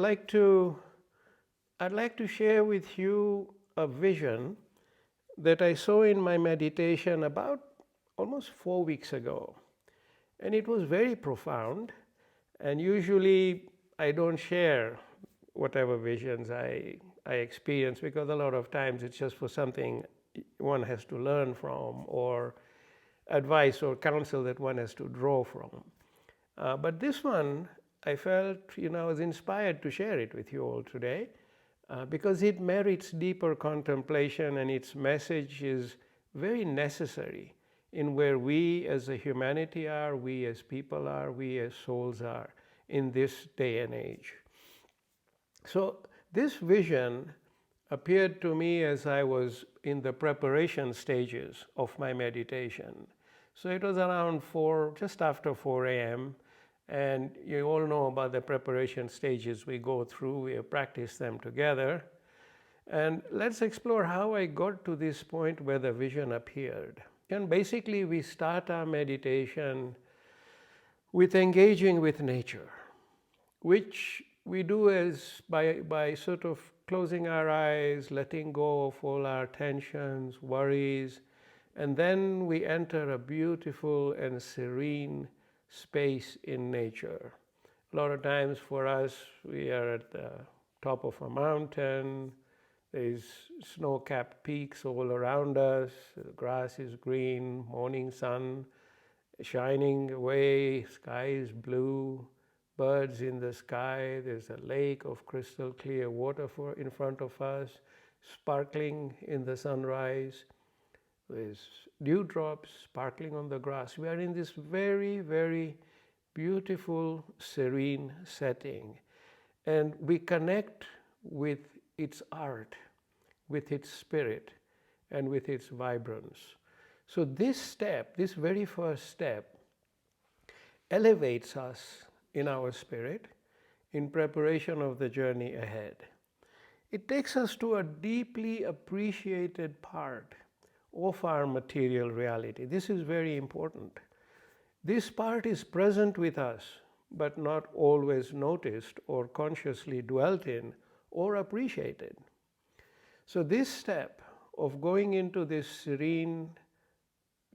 I'd like to share with you a vision that I saw in my meditation about almost 4 weeks ago. And it was very profound. And usually I don't share whatever visions I experience, because a lot of times it's just for something one has to learn from, or advice or counsel that one has to draw from. But this one, I felt, I was inspired to share it with you all today, because it merits deeper contemplation, and its message is very necessary in where we as a humanity are, we as people are, we as souls are in this day and age. So this vision appeared to me as I was in the preparation stages of my meditation. So it was around just after 4 a.m. And you all know about the preparation stages we go through. We have practiced them together. And let's explore how I got to this point where the vision appeared. And basically, we start our meditation with engaging with nature, which we do as by sort of closing our eyes, letting go of all our tensions, worries, and then we enter a beautiful and serene space in nature. A lot of times for us, we are at the top of a mountain. There's snow-capped peaks all around us. The grass is green, morning sun shining away, sky is blue, birds in the sky. There's a lake of crystal clear water in front of us, sparkling in the sunrise. There's dewdrops sparkling on the grass. We are in this very, very beautiful, serene setting. And we connect with its art, with its spirit, and with its vibrance. So this step, this very first step, elevates us in our spirit in preparation of the journey ahead. It takes us to a deeply appreciated part of our material reality. This is very important. This part is present with us, but not always noticed or consciously dwelt in or appreciated. So this step of going into this serene,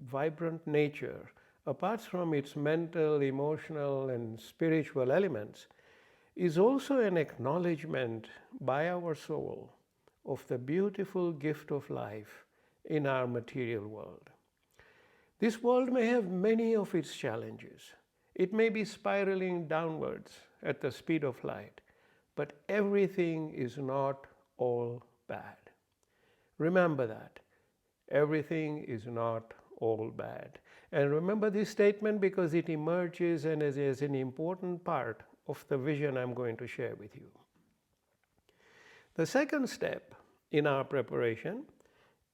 vibrant nature, apart from its mental, emotional, and spiritual elements, is also an acknowledgement by our soul of the beautiful gift of life in our material world. This world may have many of its challenges. It may be spiraling downwards at the speed of light, but everything is not all bad. Remember that. Everything is not all bad. And remember this statement because it emerges and is an important part of the vision I'm going to share with you. The second step in our preparation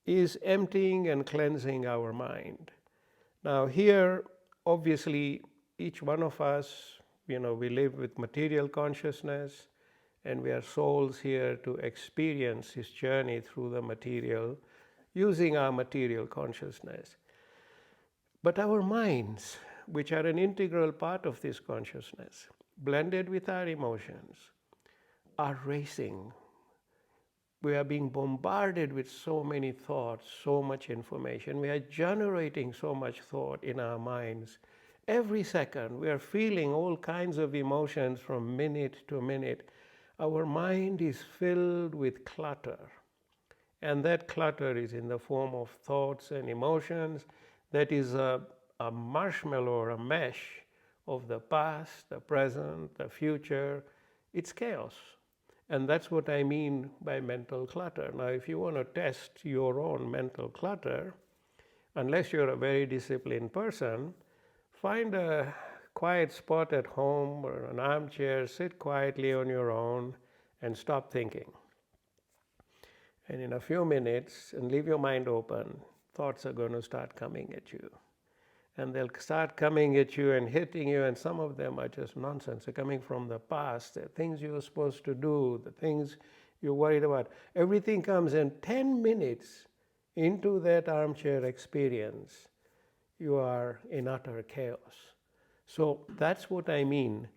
is emptying and cleansing our mind. Now here, obviously, each one of us, we live with material consciousness, and we are souls here to experience this journey through the material, using our material consciousness. But our minds, which are an integral part of this consciousness, blended with our emotions, are racing. We are being bombarded with so many thoughts, so much information. We are generating so much thought in our minds. Every second, we are feeling all kinds of emotions from minute to minute. Our mind is filled with clutter. And that clutter is in the form of thoughts and emotions. That is a marshmallow or a mesh of the past, the present, the future. It's chaos. And that's what I mean by mental clutter. Now, if you want to test your own mental clutter, unless you're a very disciplined person, find a quiet spot at home or an armchair, sit quietly on your own and stop thinking. And in a few minutes, and leave your mind open, thoughts are going to start coming at you. And they'll start coming at you and hitting you, and some of them are just nonsense. They're coming from the past, the things you were supposed to do, the things you're worried about. Everything comes, and 10 minutes into that armchair experience, you are in utter chaos. So that's what I mean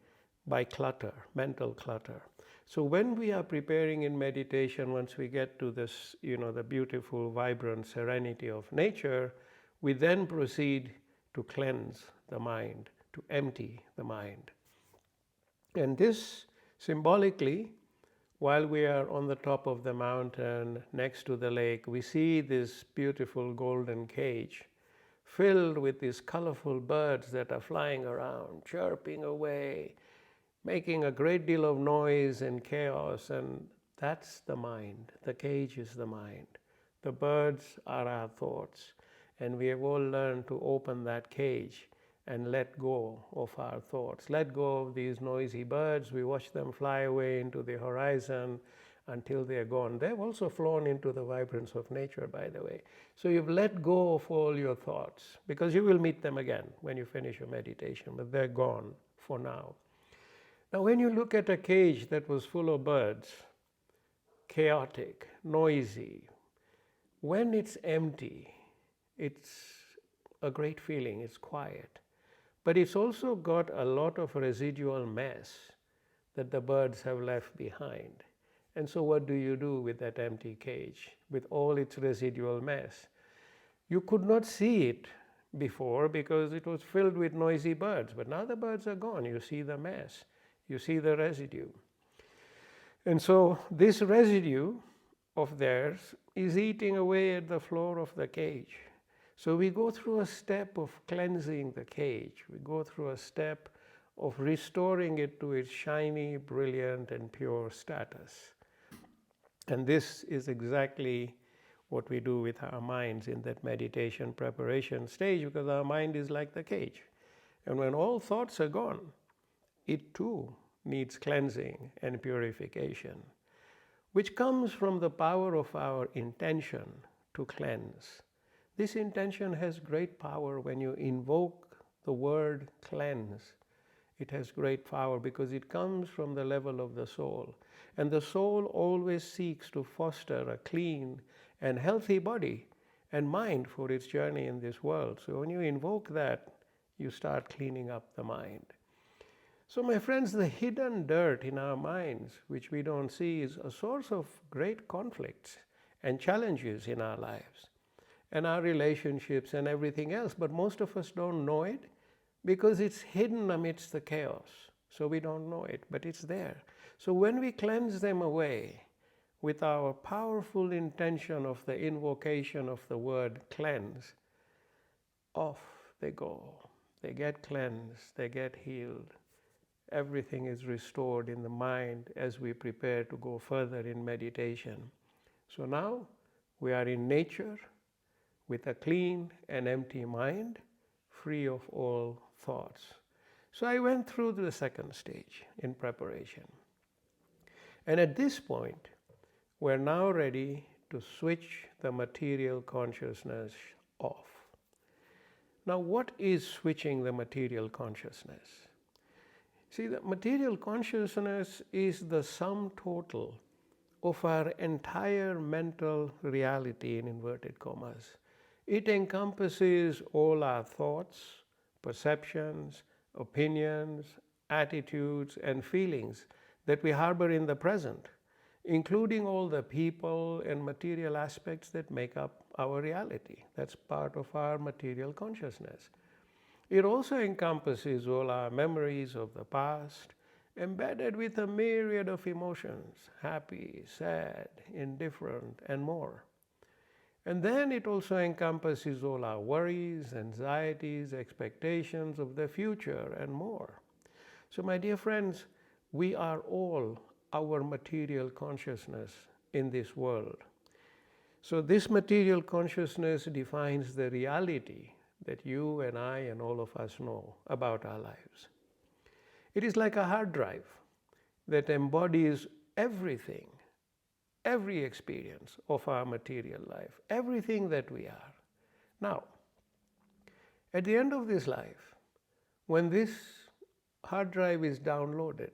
by clutter, mental clutter. So when we are preparing in meditation, once we get to this, the beautiful, vibrant serenity of nature, we then proceed to cleanse the mind, to empty the mind. And this symbolically, while we are on the top of the mountain next to the lake, we see this beautiful golden cage filled with these colorful birds that are flying around, chirping away, making a great deal of noise and chaos. And that's the mind. The cage is the mind. The birds are our thoughts. And we have all learned to open that cage and let go of our thoughts. Let go of these noisy birds. We watch them fly away into the horizon until they're gone. They've also flown into the vibrance of nature, by the way. So you've let go of all your thoughts, because you will meet them again when you finish your meditation, but they're gone for now. Now, when you look at a cage that was full of birds, chaotic, noisy, when it's empty, it's a great feeling, it's quiet. But it's also got a lot of residual mess that the birds have left behind. And so what do you do with that empty cage, with all its residual mess? You could not see it before because it was filled with noisy birds, but now the birds are gone. You see the mess, you see the residue. And so this residue of theirs is eating away at the floor of the cage. So we go through a step of cleansing the cage. We go through a step of restoring it to its shiny, brilliant, and pure status. And this is exactly what we do with our minds in that meditation preparation stage, because our mind is like the cage. And when all thoughts are gone, it too needs cleansing and purification, which comes from the power of our intention to cleanse. This intention has great power when you invoke the word cleanse. It has great power because it comes from the level of the soul. And the soul always seeks to foster a clean and healthy body and mind for its journey in this world. So when you invoke that, you start cleaning up the mind. So my friends, the hidden dirt in our minds, which we don't see, is a source of great conflicts and challenges in our lives and our relationships and everything else. But most of us don't know it because it's hidden amidst the chaos. So we don't know it, but it's there. So when we cleanse them away with our powerful intention of the invocation of the word cleanse, off they go. They get cleansed, they get healed. Everything is restored in the mind as we prepare to go further in meditation. So now we are in nature with a clean and empty mind, free of all thoughts. So I went through the second stage in preparation. And at this point, we're now ready to switch the material consciousness off. Now, what is switching the material consciousness? See, the material consciousness is the sum total of our entire mental reality, in inverted commas. It encompasses all our thoughts, perceptions, opinions, attitudes, and feelings that we harbor in the present, including all the people and material aspects that make up our reality. That's part of our material consciousness. It also encompasses all our memories of the past, embedded with a myriad of emotions, happy, sad, indifferent, and more. And then it also encompasses all our worries, anxieties, expectations of the future, and more. So my dear friends, we are all our material consciousness in this world. So this material consciousness defines the reality that you and I and all of us know about our lives. It is like a hard drive that embodies everything, every experience of our material life, everything that we are. Now, at the end of this life, when this hard drive is downloaded,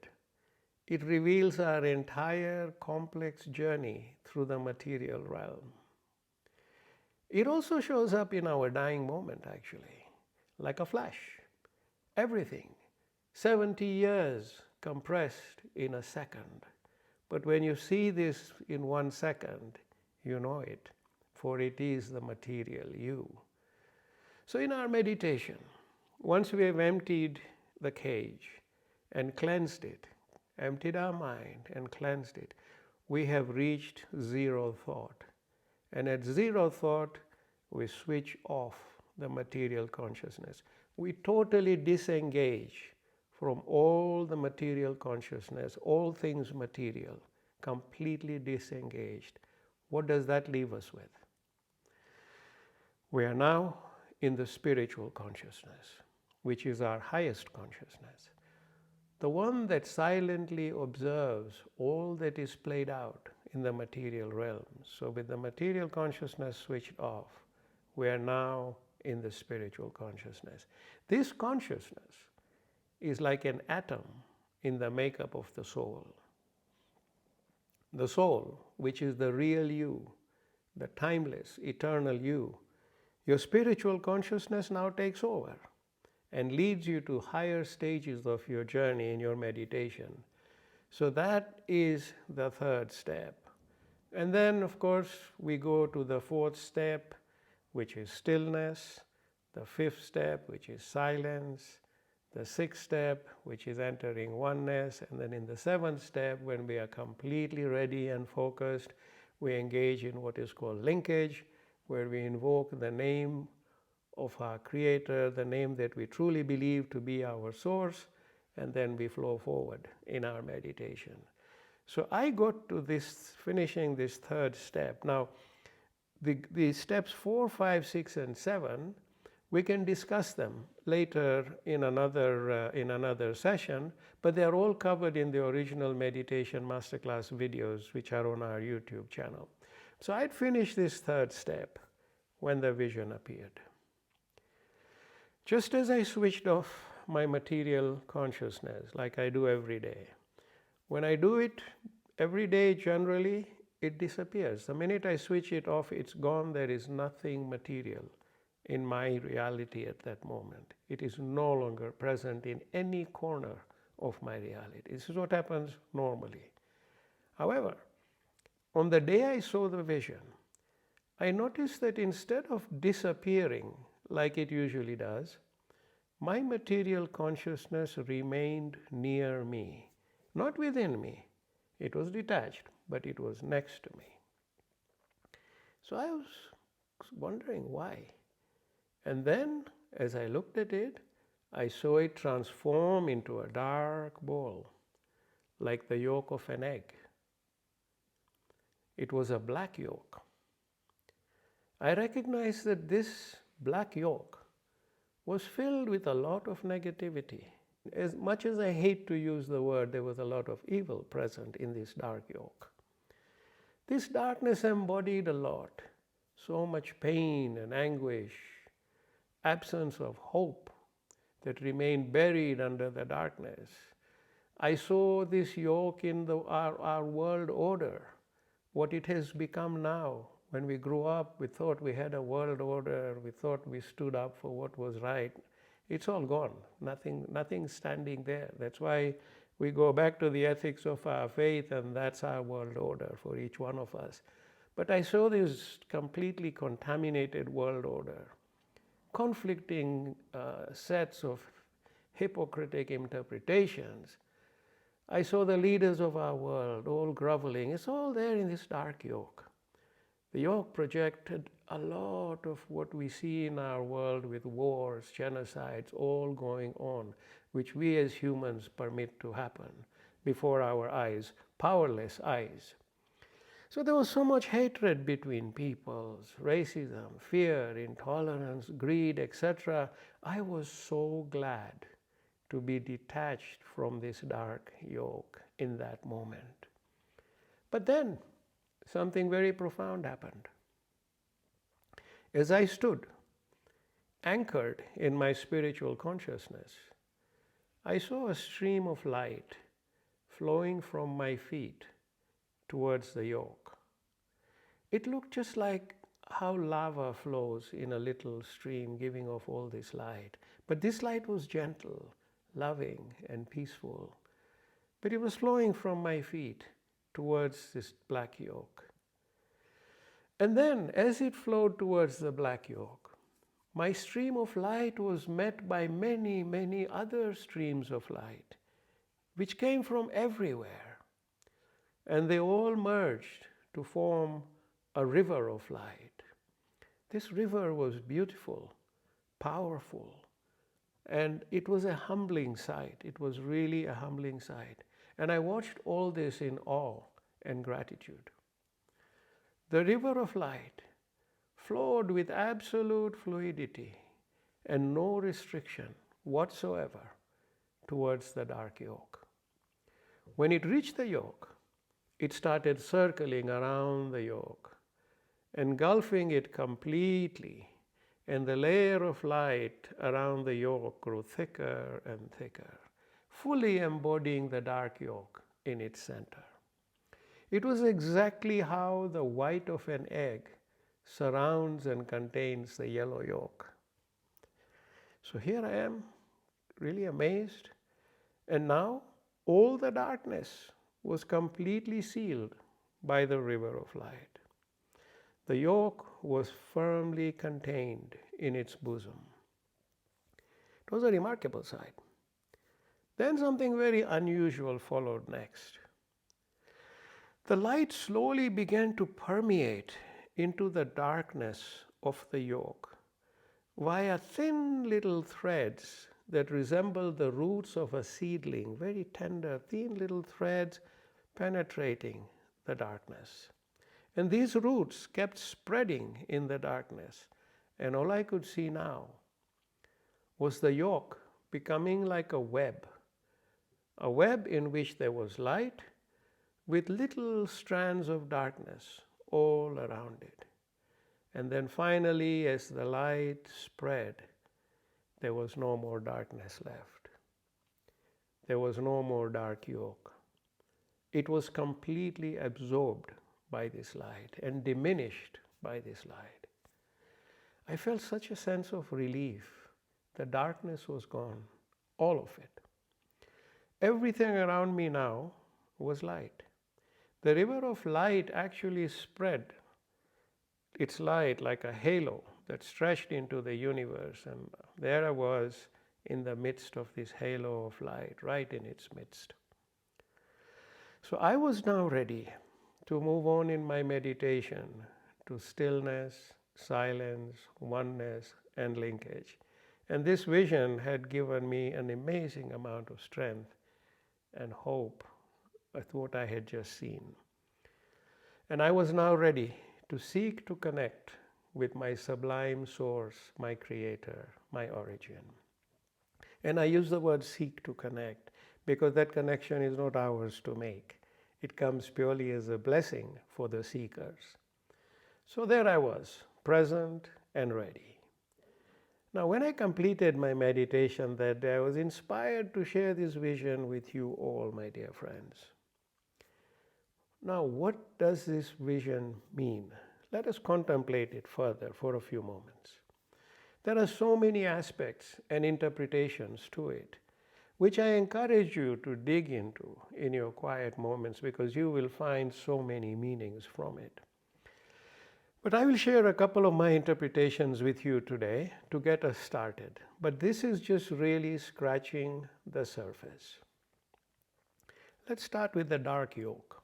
it reveals our entire complex journey through the material realm. It also shows up in our dying moment, actually, like a flash. Everything, 70 years compressed in a second. But when you see this in 1 second, you know it, for it is the material you. So in our meditation, once we have emptied the cage and cleansed it, emptied our mind and cleansed it, we have reached zero thought. And at zero thought, we switch off the material consciousness. We totally disengage from all the material consciousness, all things material, completely disengaged. What does that leave us with? We are now in the spiritual consciousness, which is our highest consciousness. The one that silently observes all that is played out in the material realms. So with the material consciousness switched off, we are now in the spiritual consciousness. This consciousness is like an atom in the makeup of the soul. The soul, which is the real you, the timeless, eternal you, your spiritual consciousness now takes over and leads you to higher stages of your journey in your meditation. So that is the third step. And then, of course, we go to the fourth step, which is stillness, the fifth step, which is silence, the sixth step, which is entering oneness, and then in the seventh step, when we are completely ready and focused, we engage in what is called linkage, where we invoke the name of our Creator, the name that we truly believe to be our source, and then we flow forward in our meditation. So I got to this, finishing this third step. Now, the steps 4, 5, 6, and 7, we can discuss them later in another session, but they are all covered in the original meditation masterclass videos, which are on our YouTube channel. So I'd finished this third step when the vision appeared. Just as I switched off my material consciousness, like I do every day, when I do it every day, generally, it disappears. The minute I switch it off, it's gone. There is nothing material in my reality at that moment. It is no longer present in any corner of my reality. This is what happens normally. However, on the day I saw the vision, I noticed that instead of disappearing like it usually does, my material consciousness remained near me, not within me. It was detached, but it was next to me. So I was wondering why. And then, as I looked at it, I saw it transform into a dark ball, like the yolk of an egg. It was a black yolk. I recognized that this black yolk was filled with a lot of negativity. As much as I hate to use the word, there was a lot of evil present in this dark yolk. This darkness embodied a lot, so much pain and anguish, absence of hope that remained buried under the darkness. I saw this yolk in our world order, what it has become now. When we grew up, we thought we had a world order, we thought we stood up for what was right. It's all gone, nothing standing there. That's why we go back to the ethics of our faith, and that's our world order for each one of us. But I saw this completely contaminated world order, conflicting sets of hypocritic interpretations. I saw the leaders of our world all groveling. It's all there in this dark yolk. The yolk projected a lot of what we see in our world with wars, genocides, all going on, which we as humans permit to happen before our eyes, powerless eyes. So there was so much hatred between peoples, racism, fear, intolerance, greed, etc. I was so glad to be detached from this dark yolk in that moment. But then something very profound happened. As I stood, anchored in my spiritual consciousness, I saw a stream of light flowing from my feet towards the yolk. It looked just like how lava flows in a little stream, giving off all this light. But this light was gentle, loving, and peaceful. But it was flowing from my feet towards this black yoke. And then, as it flowed towards the black yoke, my stream of light was met by many, many other streams of light, which came from everywhere. And they all merged to form a river of light. This river was beautiful, powerful, and it was a humbling sight. It was really a humbling sight. And I watched all this in awe and gratitude. The river of light flowed with absolute fluidity and no restriction whatsoever towards the dark yoke. When it reached the yoke, it started circling around the yoke, engulfing it completely, and the layer of light around the yoke grew thicker and thicker, fully embodying the dark yoke in its center. It was exactly how the white of an egg surrounds and contains the yellow yolk. So here I am, really amazed, and now all the darkness was completely sealed by the river of light. The yolk was firmly contained in its bosom. It was a remarkable sight. Then something very unusual followed next. The light slowly began to permeate into the darkness of the yolk via thin little threads that resembled the roots of a seedling, very tender, thin little threads penetrating the darkness. And these roots kept spreading in the darkness, and all I could see now was the yolk becoming like a web in which there was light with little strands of darkness all around it. And then finally, as the light spread, there was no more darkness left. There was no more dark yolk. It was completely absorbed by this light and diminished by this light. I felt such a sense of relief. The darkness was gone, all of it. Everything around me now was light. The river of light actually spread its light like a halo that stretched into the universe, and there I was in the midst of this halo of light, right in its midst. So I was now ready to move on in my meditation to stillness, silence, oneness, and linkage. And this vision had given me an amazing amount of strength and hope at what I had just seen. And I was now ready to seek to connect with my sublime source, my creator, my origin. And I use the word seek to connect because that connection is not ours to make. It comes purely as a blessing for the seekers. So there I was, present and ready. Now, when I completed my meditation that day, I was inspired to share this vision with you all, my dear friends. Now, what does this vision mean? Let us contemplate it further for a few moments. There are so many aspects and interpretations to it, which I encourage you to dig into in your quiet moments because you will find so many meanings from it. But I will share a couple of my interpretations with you today to get us started. But this is just really scratching the surface. Let's start with the dark yoke.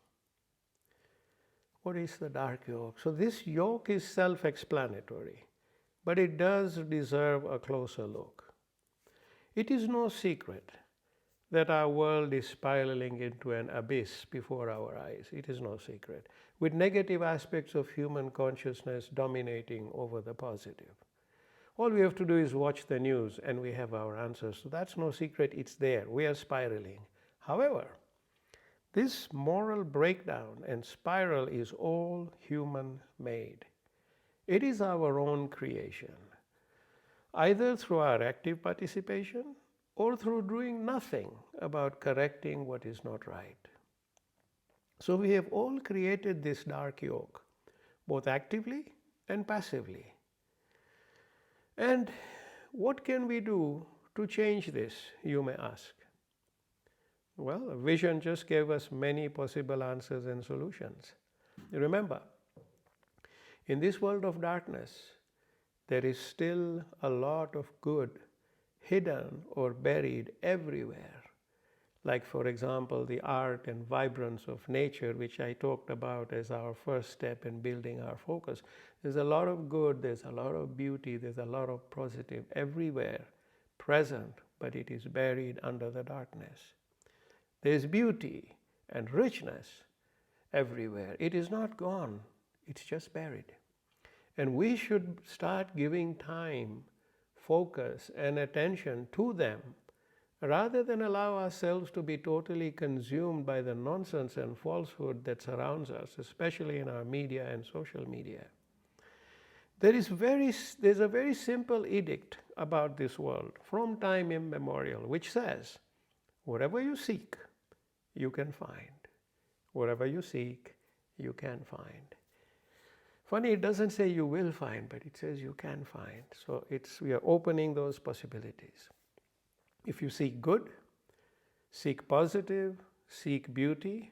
What is the dark yoke? So this yoke is self-explanatory, but it does deserve a closer look. It is no secret that our world is spiraling into an abyss before our eyes. It is no secret, with negative aspects of human consciousness dominating over the positive. All we have to do is watch the news and we have our answers. So that's no secret, it's there. We are spiraling. However, this moral breakdown and spiral is all human-made. It is our own creation, either through our active participation or through doing nothing about correcting what is not right. So we have all created this dark yoke, both actively and passively. And what can we do to change this, you may ask? Well, a vision just gave us many possible answers and solutions. Remember, in this world of darkness, there is still a lot of good hidden or buried everywhere. Like, for example, the art and vibrance of nature, which I talked about as our first step in building our focus. There's a lot of good, there's a lot of beauty, there's a lot of positive everywhere present, but it is buried under the darkness. There's beauty and richness everywhere. It is not gone, it's just buried. And we should start giving time, focus, and attention to them rather than allow ourselves to be totally consumed by the nonsense and falsehood that surrounds us, especially in our media and social media. There's a very simple edict about this world from time immemorial, which says, whatever you seek, you can find. Whatever you seek, you can find. Funny, it doesn't say you will find, but it says you can find. So we are opening those possibilities. If you seek good, seek positive, seek beauty,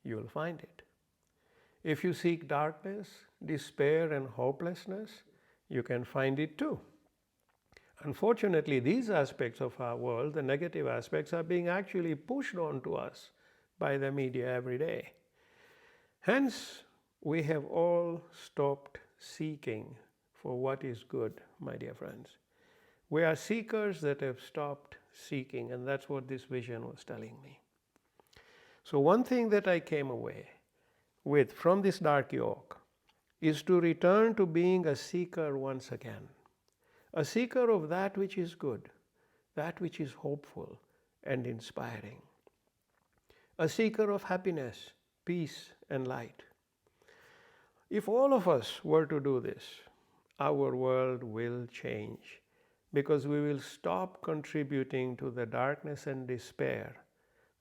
you will find it. If you seek darkness, despair, and hopelessness, you can find it too. Unfortunately, these aspects of our world, the negative aspects, are being actually pushed onto us by the media every day. Hence, we have all stopped seeking for what is good, my dear friends. We are seekers that have stopped seeking, and that's what this vision was telling me. So one thing that I came away with from this dark yoke is to return to being a seeker once again. A seeker of that which is good, that which is hopeful and inspiring. A seeker of happiness, peace, and light. If all of us were to do this, our world will change, because we will stop contributing to the darkness and despair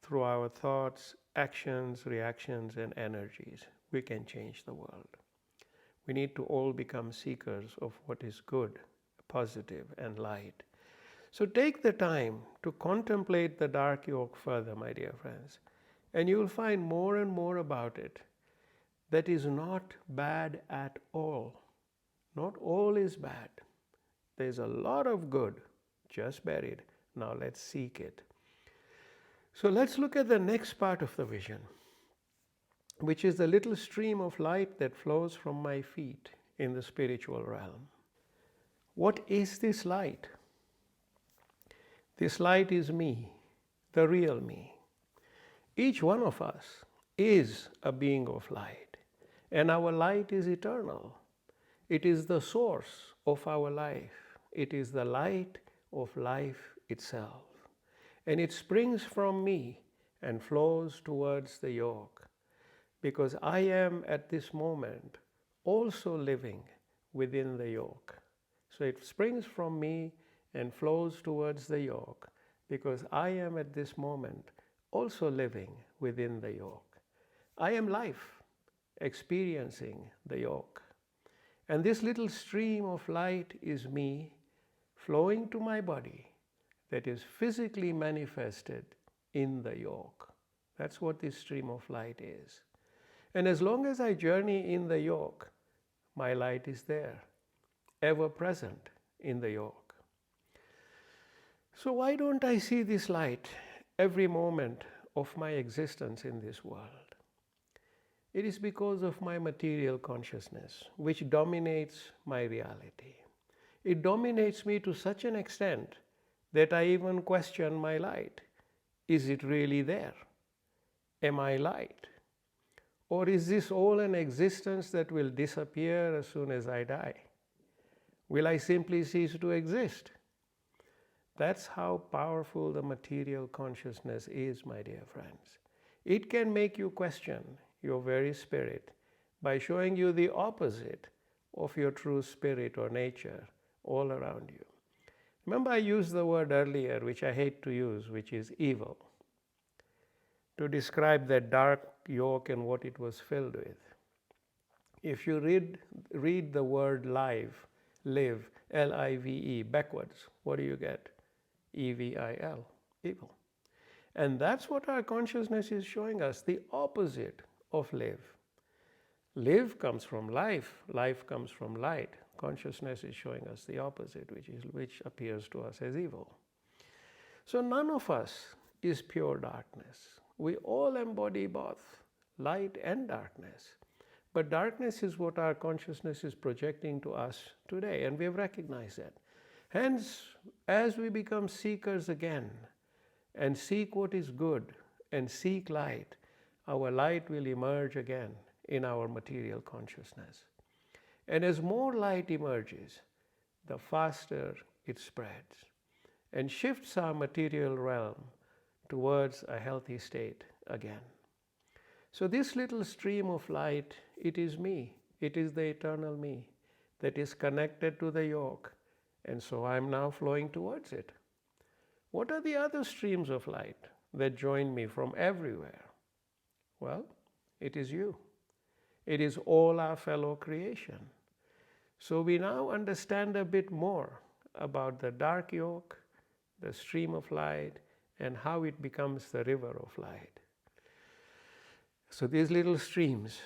through our thoughts, actions, reactions, and energies. We can change the world. We need to all become seekers of what is good, positive, and light. So take the time to contemplate the dark yoke further, my dear friends, and you will find more and more about it that is not bad at all. Not all is bad. There's a lot of good just buried. Now let's seek it. So let's look at the next part of the vision, which is the little stream of light that flows from my feet in the spiritual realm. What is this light? This light is me, the real me. Each one of us is a being of light, and our light is eternal. It is the source of our life. It is the light of life itself. And it springs from me and flows towards the yoke, because I am at this moment also living within the yoke. So it springs from me and flows towards the yoke, because I am at this moment also living within the yoke. I am life, experiencing the yoke. And this little stream of light is me flowing to my body that is physically manifested in the yoke. That's what this stream of light is. And as long as I journey in the yoke, my light is there, ever present in the yoke. So why don't I see this light every moment of my existence in this world? It is because of my material consciousness, which dominates my reality. It dominates me to such an extent that I even question my light. Is it really there? Am I light? Or is this all an existence that will disappear as soon as I die? Will I simply cease to exist? That's how powerful the material consciousness is, my dear friends. It can make you question your very spirit by showing you the opposite of your true spirit or nature all around you. Remember, I used the word earlier, which I hate to use, which is evil, to describe that dark yoke and what it was filled with. If you read the word live, L-I-V-E, backwards, what do you get? E-V-I-L, evil. And that's what our consciousness is showing us, the opposite of live. Live comes from life, life comes from light. Consciousness is showing us the opposite, which appears to us as evil. So none of us is pure darkness. We all embody both light and darkness. But darkness is what our consciousness is projecting to us today, and we have recognized that. Hence, as we become seekers again and seek what is good and seek light, our light will emerge again in our material consciousness. And as more light emerges, the faster it spreads and shifts our material realm towards a healthy state again. So this little stream of light, it is me, it is the eternal me that is connected to the yoke, and so I am now flowing towards it. What are the other streams of light that join me from everywhere? Well, it is you. It is all our fellow creation. So we now understand a bit more about the dark yoke, the stream of light, and how it becomes the river of light. So these little streams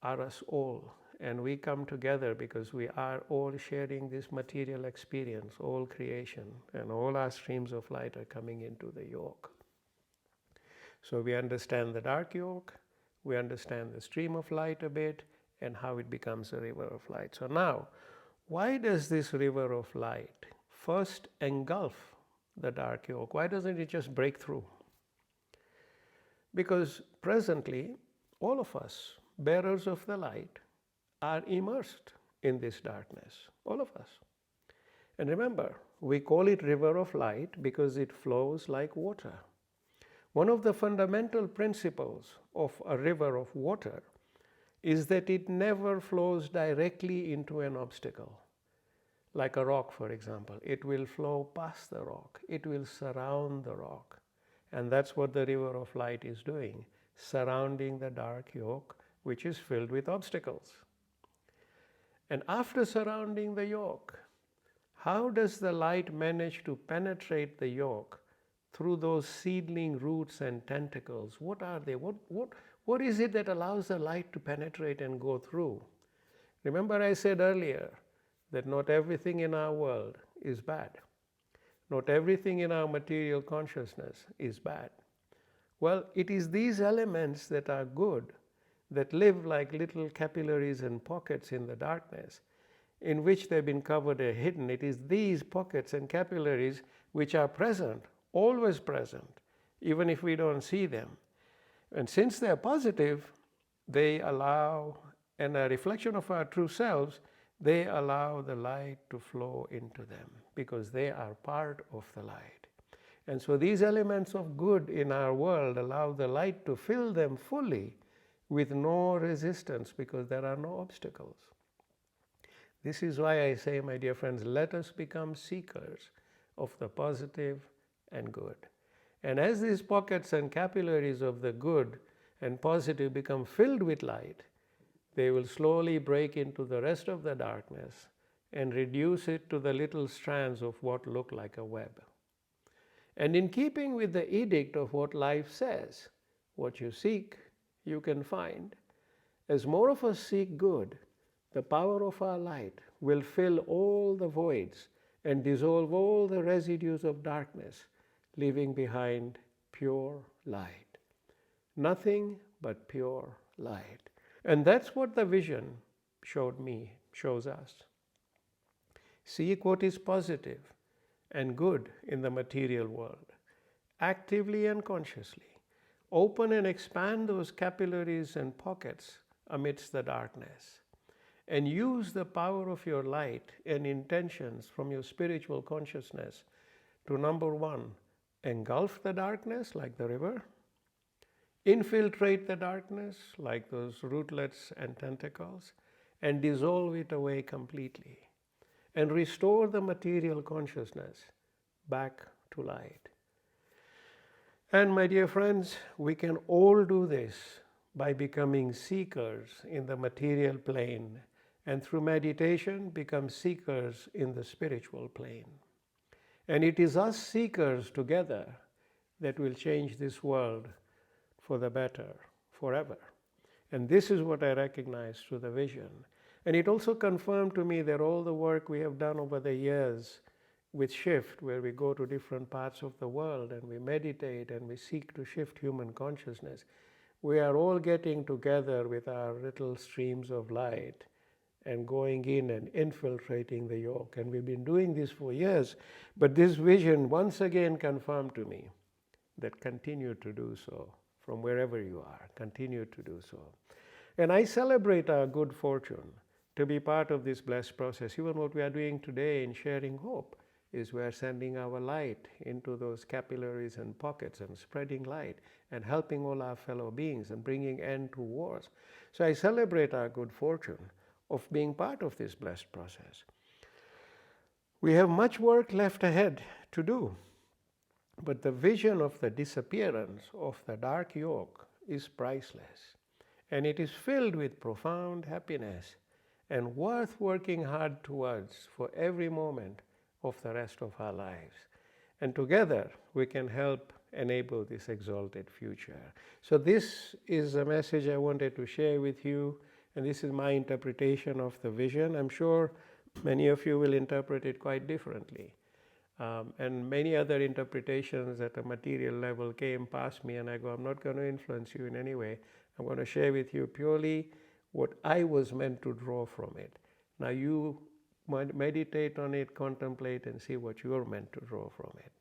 are us all, and we come together because we are all sharing this material experience, all creation, and all our streams of light are coming into the yoke. So we understand the dark yoke, we understand the stream of light a bit, and how it becomes a river of light. So now, why does this river of light first engulf the dark yoke? Why doesn't it just break through? Because presently, all of us, bearers of the light, are immersed in this darkness, all of us. And remember, we call it river of light because it flows like water. One of the fundamental principles of a river of water is that it never flows directly into an obstacle. Like a rock, for example, it will flow past the rock, it will surround the rock. And that's what the river of light is doing, surrounding the dark yoke, which is filled with obstacles. And after surrounding the yoke, how does the light manage to penetrate the yoke through those seedling roots and tentacles? What are they? What is it that allows the light to penetrate and go through? Remember I said earlier that not everything in our world is bad. Not everything in our material consciousness is bad. Well, it is these elements that are good, that live like little capillaries and pockets in the darkness, in which they've been covered or hidden. It is these pockets and capillaries which are present, always present, even if we don't see them. And since they're positive, they allow, and a reflection of our true selves, they allow the light to flow into them because they are part of the light. And so these elements of good in our world allow the light to fill them fully with no resistance because there are no obstacles. This is why I say, my dear friends, let us become seekers of the positive and good. And as these pockets and capillaries of the good and positive become filled with light, they will slowly break into the rest of the darkness and reduce it to the little strands of what look like a web. And in keeping with the edict of what life says, what you seek, you can find. As more of us seek good, the power of our light will fill all the voids and dissolve all the residues of darkness, leaving behind pure light. Nothing but pure light. And that's what the vision showed me, shows us. Seek what is positive and good in the material world, actively and consciously. Open and expand those capillaries and pockets amidst the darkness. And use the power of your light and intentions from your spiritual consciousness to, number one, engulf the darkness like the river, infiltrate the darkness like those rootlets and tentacles, and dissolve it away completely, and restore the material consciousness back to light. And my dear friends, we can all do this by becoming seekers in the material plane, and through meditation become seekers in the spiritual plane. And it is us seekers together that will change this world for the better forever. And this is what I recognize through the vision. And it also confirmed to me that all the work we have done over the years with Shift, where we go to different parts of the world and we meditate and we seek to shift human consciousness, we are all getting together with our little streams of light and going in and infiltrating the yoke. And we've been doing this for years, but this vision once again confirmed to me that continue to do so from wherever you are, continue to do so. And I celebrate our good fortune to be part of this blessed process. Even what we are doing today in sharing hope is we are sending our light into those capillaries and pockets and spreading light and helping all our fellow beings and bringing end to wars. So I celebrate our good fortune of being part of this blessed process. We have much work left ahead to do, but the vision of the disappearance of the dark yoke is priceless, and it is filled with profound happiness and worth working hard towards for every moment of the rest of our lives. And together we can help enable this exalted future. So this is a message I wanted to share with you, and this is my interpretation of the vision. I'm sure many of you will interpret it quite differently. And many other interpretations at a material level came past me, and I go, I'm not going to influence you in any way. I'm going to share with you purely what I was meant to draw from it. Now you meditate on it, contemplate, and see what you're meant to draw from it.